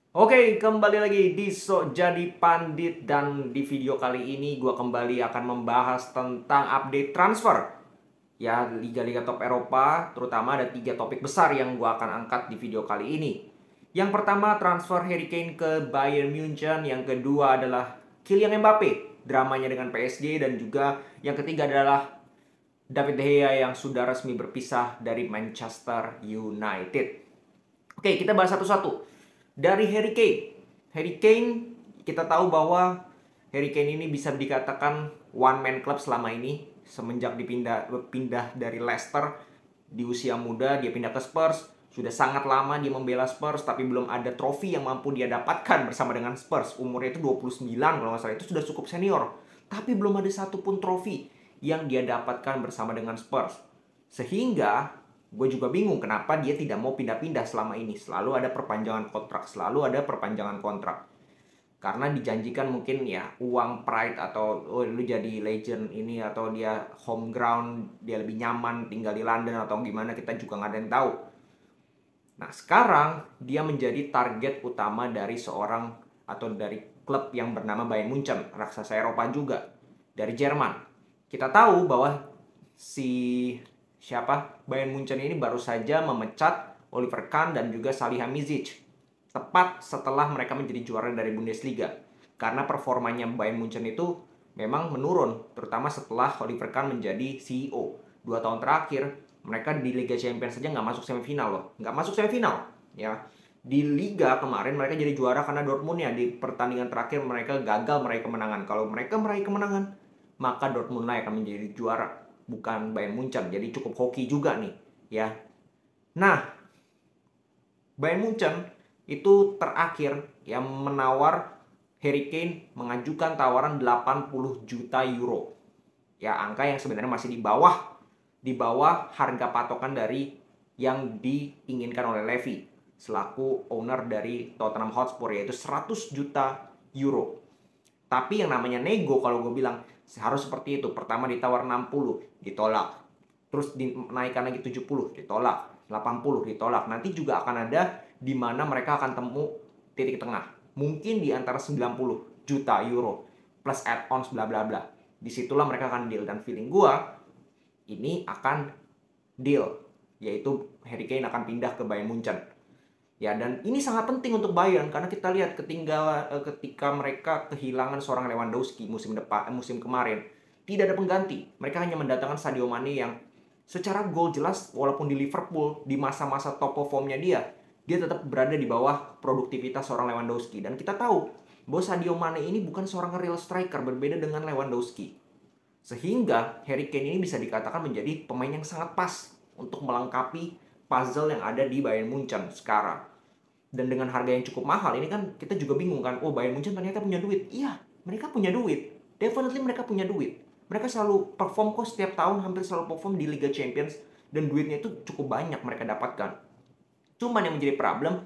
Oke, kembali lagi di So Jadi Pandit, dan di video kali ini gue kembali akan membahas tentang update transfer ya liga-liga top Eropa, terutama ada 3 topik besar yang gue akan angkat di video kali ini. Yang pertama, transfer Harry Kane ke Bayern Munchen. Yang kedua adalah Kylian Mbappe, dramanya dengan PSG. Dan juga yang ketiga adalah David De Gea yang sudah resmi berpisah dari Manchester United. Oke, kita bahas satu-satu. Dari Harry Kane. Harry Kane, kita tahu bahwa Harry Kane ini bisa dikatakan one man club selama ini. Semenjak pindah dari Leicester di usia muda, dia pindah ke Spurs. Sudah sangat lama dia membela Spurs, tapi belum ada trofi yang mampu dia dapatkan bersama dengan Spurs. Umurnya itu 29 kalau nggak salah, itu sudah cukup senior. Tapi belum ada satupun trofi yang dia dapatkan bersama dengan Spurs. Sehingga gue juga bingung kenapa dia tidak mau pindah-pindah selama ini. Selalu ada perpanjangan kontrak, selalu ada perpanjangan kontrak. Karena dijanjikan mungkin ya uang pride, atau oh, lu jadi legend ini, atau dia home ground, dia lebih nyaman tinggal di London atau gimana, kita juga nggak ada yang tahu. Nah sekarang dia menjadi target utama dari seorang atau dari klub yang bernama Bayern Munchen, raksasa Eropa juga, dari Jerman. Kita tahu bahwa si Bayern Munchen ini baru saja memecat Oliver Kahn dan juga Salihamidzic tepat setelah mereka menjadi juara dari Bundesliga, karena performanya Bayern Munchen itu memang menurun, terutama setelah Oliver Kahn menjadi CEO. 2 tahun terakhir mereka di Liga Champions saja nggak masuk semifinal loh, nggak masuk semifinal ya. Di Liga kemarin mereka jadi juara karena Dortmund ya di pertandingan terakhir mereka gagal meraih kemenangan. Kalau mereka meraih kemenangan, maka Dortmund lah akan menjadi juara, bukan Bayern Munchen. Jadi cukup hoki juga nih ya. Nah, Bayern Munchen itu terakhir yang menawar Harry Kane, mengajukan tawaran 80 juta euro. Ya, angka yang sebenarnya masih di bawah harga patokan dari yang diinginkan oleh Levy selaku owner dari Tottenham Hotspur, yaitu 100 juta euro. Tapi yang namanya nego, kalau gue bilang harus seperti itu. Pertama ditawar 60, ditolak. Terus dinaikkan lagi 70, ditolak. 80, ditolak. Nanti juga akan ada di mana mereka akan temu titik tengah. Mungkin di antara 90 juta euro plus add-ons bla bla bla. Disitulah mereka akan deal, dan feeling gue ini akan deal, yaitu Harry Kane akan pindah ke Bayern Munchen. Ya, dan ini sangat penting untuk Bayern karena kita lihat ketika mereka kehilangan seorang Lewandowski musim kemarin, tidak ada pengganti. Mereka hanya mendatangkan Sadio Mane yang secara gol jelas, walaupun di Liverpool di masa-masa top performnya dia tetap berada di bawah produktivitas seorang Lewandowski. Dan kita tahu bahwa Sadio Mane ini bukan seorang real striker, berbeda dengan Lewandowski. Sehingga Harry Kane ini bisa dikatakan menjadi pemain yang sangat pas untuk melengkapi puzzle yang ada di Bayern Munchen sekarang. Dan dengan harga yang cukup mahal ini kan kita juga bingung kan, oh Bayern Munchen ternyata punya duit. Iya, mereka punya duit, definitely mereka punya duit. Mereka selalu perform kok, setiap tahun hampir selalu perform di Liga Champions, dan duitnya itu cukup banyak mereka dapatkan. Cuman yang menjadi problem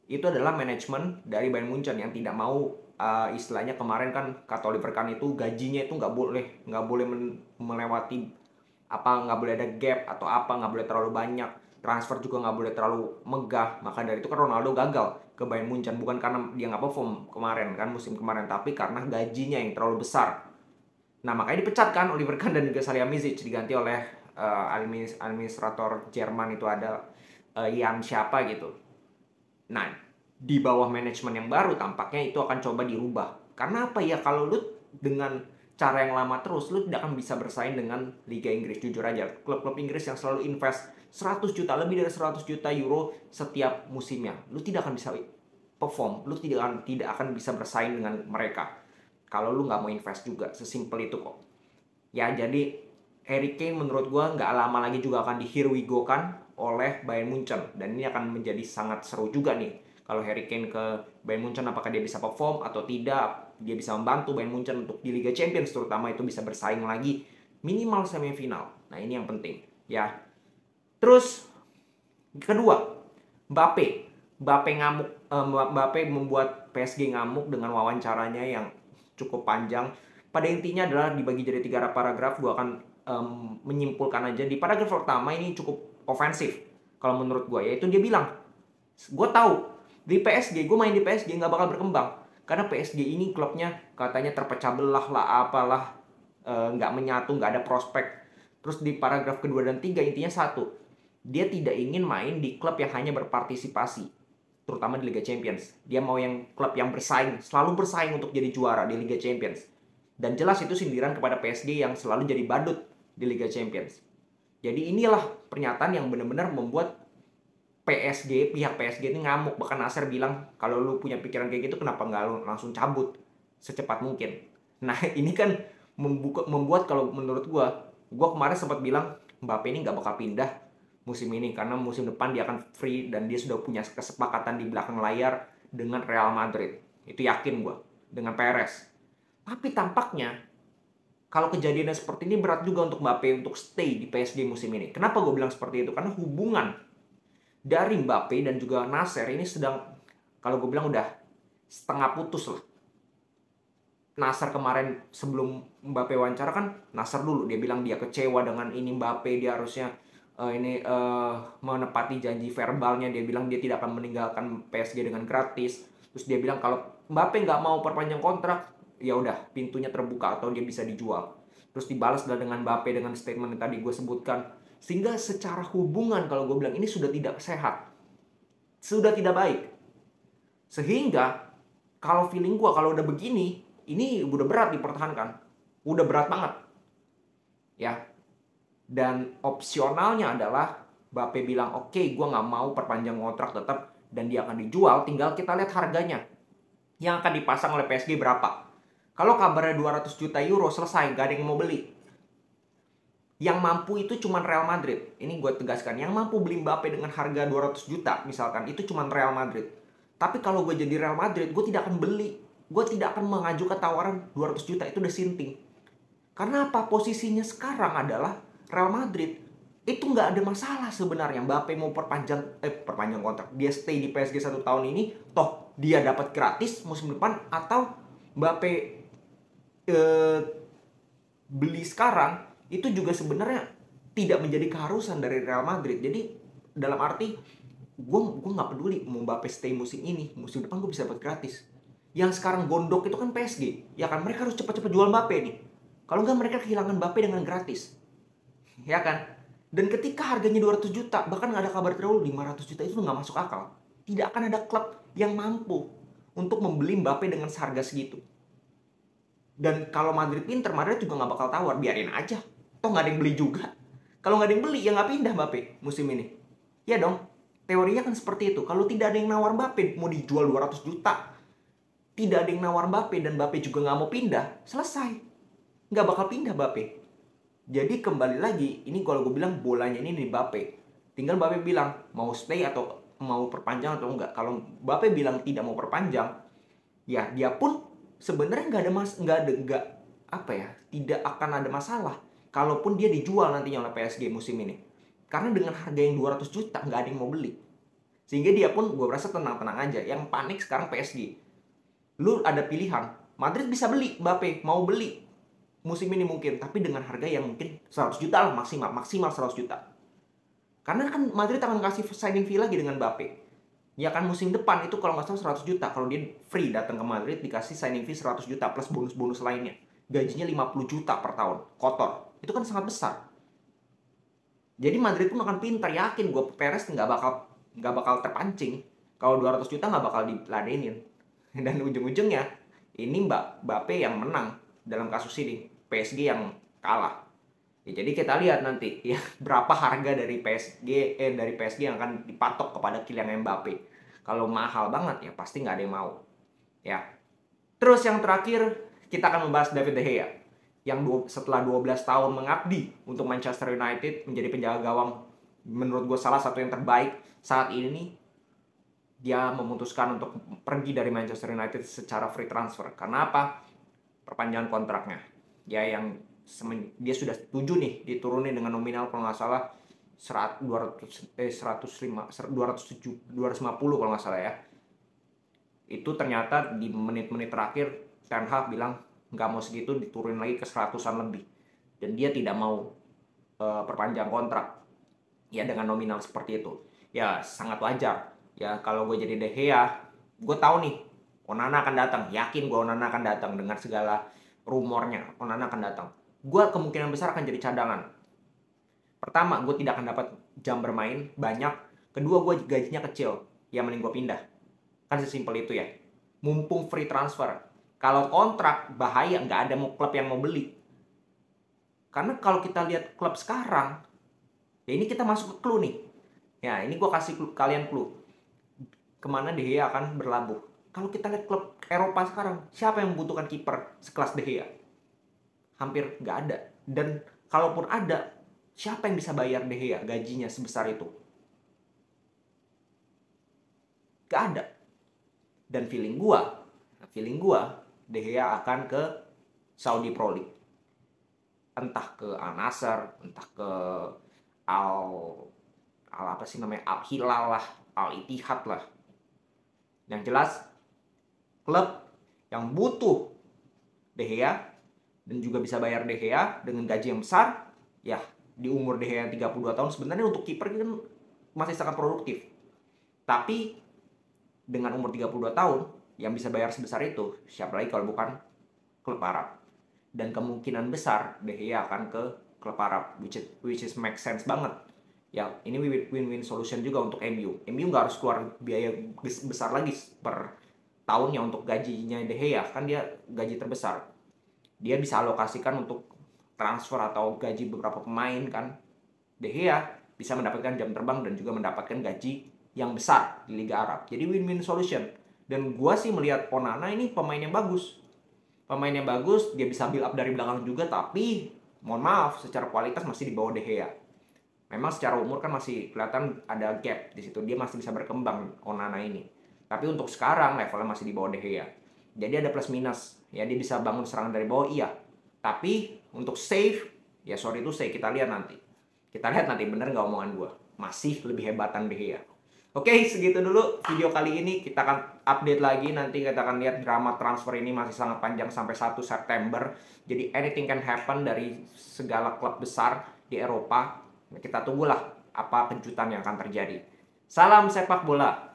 itu adalah manajemen dari Bayern Munchen yang tidak mau, istilahnya kemarin kan kata Oliver Kahn itu gajinya itu nggak boleh melewati nggak boleh ada gap atau nggak boleh terlalu banyak, transfer juga nggak boleh terlalu megah. Maka dari itu kan Ronaldo gagal ke Bayern Munchen, bukan karena dia nggak perform kemarin kan musim kemarin, tapi karena gajinya yang terlalu besar. Nah makanya dipecat kan Oliver Kahn dan juga Salihamidzic, diganti oleh administrator Jerman itu ada Jan siapa gitu. Nah, di bawah manajemen yang baru tampaknya itu akan coba dirubah. Karena apa ya, kalau lu dengan cara yang lama terus, lu tidak akan bisa bersaing dengan Liga Inggris. Jujur aja, klub-klub Inggris yang selalu invest 100 juta, lebih dari 100 juta euro setiap musimnya, lu tidak akan bisa perform, lu tidak akan bisa bersaing dengan mereka kalau lu nggak mau invest juga. Sesimpel itu kok. Ya, jadi Harry Kane menurut gue nggak lama lagi juga akan di here we go kan oleh Bayern Munchen. Dan ini akan menjadi sangat seru juga nih. Kalau Harry Kane ke Bayern Munchen, apakah dia bisa perform atau tidak. Dia bisa membantu Bayern Munchen untuk di Liga Champions terutama itu bisa bersaing lagi minimal semifinal. Nah ini yang penting ya. Terus kedua, Mbappe. Mbappe membuat PSG ngamuk dengan wawancaranya yang cukup panjang. Pada intinya adalah dibagi jadi 3 paragraf. Gue akan menyimpulkan aja. Di paragraf pertama ini cukup ofensif kalau menurut gue, yaitu dia bilang, gue tahu Di PSG, gue main di PSG nggak bakal berkembang. Karena PSG ini klubnya katanya terpecah belah lah, apalah, nggak menyatu, nggak ada prospek. Terus di paragraf kedua dan tiga intinya satu, dia tidak ingin main di klub yang hanya berpartisipasi, terutama di Liga Champions. Dia mau yang klub yang bersaing, selalu bersaing untuk jadi juara di Liga Champions. Dan jelas itu sindiran kepada PSG yang selalu jadi badut di Liga Champions. Jadi inilah pernyataan yang benar-benar membuat pihak PSG ini ngamuk. Bahkan Nasser bilang, kalau lu punya pikiran kayak gitu kenapa nggak lu langsung cabut secepat mungkin. Nah ini kan membuat kalau menurut gua kemarin sempat bilang Mbappe ini nggak bakal pindah musim ini karena musim depan dia akan free dan dia sudah punya kesepakatan di belakang layar dengan Real Madrid. Itu yakin gua dengan Perez. Tapi tampaknya kalau kejadiannya seperti ini berat juga untuk Mbappe untuk stay di PSG musim ini. Kenapa gue bilang seperti itu? Karena hubungan dari Mbappe dan juga Nasser ini sedang, kalau gue bilang udah setengah putus lah. Nasser kemarin sebelum Mbappe wawancara kan, Nasser dulu dia bilang dia kecewa dengan ini Mbappe, dia harusnya menepati janji verbalnya. Dia bilang dia tidak akan meninggalkan PSG dengan gratis. Terus dia bilang kalau Mbappe nggak mau perpanjang kontrak, ya udah pintunya terbuka atau dia bisa dijual. Terus dibalas dengan Mbappe dengan statement yang tadi gue sebutkan. Sehingga secara hubungan kalau gue bilang ini sudah tidak sehat, sudah tidak baik. Sehingga kalau feeling gue kalau udah begini, ini udah berat dipertahankan, udah berat banget, ya. Dan opsionalnya adalah Mbappe bilang oke, gue nggak mau perpanjang kontrak tetap dan dia akan dijual. Tinggal kita lihat harganya yang akan dipasang oleh PSG berapa. Kalau kabarnya 200 juta euro selesai, gak ada yang mau beli. Yang mampu itu cuma Real Madrid. Ini gue tegaskan, yang mampu beli Mbappe dengan harga 200 juta misalkan, itu cuma Real Madrid. Tapi kalau gue jadi Real Madrid, gue tidak akan beli. Gue tidak akan mengajukan tawaran 200 juta, itu udah sinting. Karena apa? Posisinya sekarang adalah Real Madrid. Itu nggak ada masalah sebenarnya. Mbappe mau perpanjang kontrak. Dia stay di PSG 1 tahun ini, toh dia dapat gratis musim depan, atau Mbappe beli sekarang, itu juga sebenarnya tidak menjadi keharusan dari Real Madrid. Jadi dalam arti gue nggak peduli mau Mbappe stay musim ini, musim depan gue bisa dapat gratis. Yang sekarang gondok itu kan PSG, ya kan, mereka harus cepat-cepat jual Mbappe nih. Kalau nggak mereka kehilangan Mbappe dengan gratis, ya kan. Dan ketika harganya 200 juta, bahkan nggak ada kabar terlalu 500 juta, itu nggak masuk akal. Tidak akan ada klub yang mampu untuk membeli Mbappe dengan seharga segitu. Dan kalau Madrid pinter, Madrid juga nggak bakal tawar, biarin aja. Toh nggak ada yang beli juga. Kalau nggak ada yang beli, ya nggak pindah Mbappe musim ini. Ya dong, teorinya kan seperti itu. Kalau tidak ada yang nawar Mbappe, mau dijual 200 juta, tidak ada yang nawar Mbappe dan Mbappe juga nggak mau pindah, selesai. Nggak bakal pindah Mbappe. Jadi kembali lagi, ini kalau gue bilang bolanya ini di Mbappe. Tinggal Mbappe bilang mau stay atau mau perpanjang atau enggak. Kalau Mbappe bilang tidak mau perpanjang, ya dia pun sebenarnya tidak akan ada masalah kalaupun dia dijual nantinya oleh PSG musim ini. Karena dengan harga yang 200 juta nggak ada yang mau beli. Sehingga dia pun gue rasa tenang-tenang aja. Yang panik sekarang PSG. Lu ada pilihan, Madrid bisa beli Mbappe, mau beli musim ini mungkin, tapi dengan harga yang mungkin 100 juta lah maksimal 100 juta. Karena kan Madrid akan kasih signing fee lagi dengan Mbappe. Ya kan musim depan itu kalau nggak salah 100 juta. Kalau dia free datang ke Madrid dikasih signing fee 100 juta plus bonus-bonus lainnya. Gajinya 50 juta per tahun, kotor. Itu kan sangat besar. Jadi Madrid pun akan pintar, yakin gue Perez nggak bakal terpancing. Kalau 200 juta nggak bakal diladenin. Dan ujung-ujungnya ini Mbappe yang menang dalam kasus ini. PSG yang kalah. Ya, jadi kita lihat nanti ya berapa harga dari PSG yang akan dipatok kepada Kylian Mbappe. Kalau mahal banget ya pasti nggak ada yang mau. Ya. Terus yang terakhir kita akan membahas David De Gea yang setelah 12 tahun mengabdi untuk Manchester United menjadi penjaga gawang menurut gue salah satu yang terbaik saat ini. Dia memutuskan untuk pergi dari Manchester United secara free transfer. Karena apa? Perpanjangan kontraknya. Ya yang dia sudah setuju nih diturunin dengan nominal kalau nggak salah 250 kalau nggak salah ya. Itu ternyata di menit-menit terakhir Ten Hag bilang nggak mau segitu, diturunin lagi ke 100-an lebih. Dan dia tidak mau perpanjang kontrak ya dengan nominal seperti itu. Ya sangat wajar. Ya kalau gue jadi De Gea, gue tahu nih Onana akan datang. Yakin gue Onana akan datang dengan segala rumornya. Onana akan datang. Gue kemungkinan besar akan jadi cadangan. Pertama, gue tidak akan dapat jam bermain banyak. Kedua, gue gajinya kecil. Ya mending gue pindah. Kan sesimpel itu ya. Mumpung free transfer. Kalau kontrak, bahaya. Nggak ada klub yang mau beli. Karena kalau kita lihat klub sekarang, ya ini kita masuk ke clue nih. Ya, ini gue kasih kalian clue. Kemana De Gea akan berlabuh. Kalau kita lihat klub Eropa sekarang, siapa yang membutuhkan kiper sekelas De Gea? Hampir nggak ada. Dan kalaupun ada, siapa yang bisa bayar De Gea gajinya sebesar itu? Gak ada. Dan feeling gua De Gea akan ke Saudi Pro League. Entah ke Al Nassr, entah ke Al apa sih namanya, Al Hilal lah, Al Ittihad lah. Yang jelas klub yang butuh De Gea dan juga bisa bayar De Gea dengan gaji yang besar, ya di umur De Gea 32 tahun sebenarnya untuk kiper kan masih sangat produktif. Tapi dengan umur 32 tahun yang bisa bayar sebesar itu, siapa lagi kalau bukan klub Arab. Dan kemungkinan besar De Gea akan ke klub Arab, which is make sense banget. Ya, ini win-win solution juga untuk MU. MU nggak harus keluar biaya besar lagi per tahunnya untuk gajinya De Gea, kan dia gaji terbesar. Dia bisa alokasikan untuk transfer atau gaji beberapa pemain kan. De Gea bisa mendapatkan jam terbang dan juga mendapatkan gaji yang besar di Liga Arab. Jadi win-win solution. Dan gua sih melihat Onana ini pemain yang bagus. Pemain yang bagus, dia bisa build up dari belakang juga, tapi mohon maaf, secara kualitas masih di bawah De Gea. Memang secara umur kan masih kelihatan ada gap di situ. Dia masih bisa berkembang Onana ini. Tapi untuk sekarang levelnya masih di bawah De Gea. Jadi ada plus minus. Ya dia bisa bangun serangan dari bawah, iya. Tapi untuk save, ya sorry itu say, kita lihat nanti. Kita lihat nanti bener nggak omongan gue. Masih lebih hebatan De Gea. Oke, segitu dulu video kali ini. Kita akan update lagi. Nanti kita akan lihat drama transfer ini masih sangat panjang sampai 1 September. Jadi anything can happen dari segala klub besar di Eropa. Kita tunggulah apa kejutan yang akan terjadi. Salam sepak bola.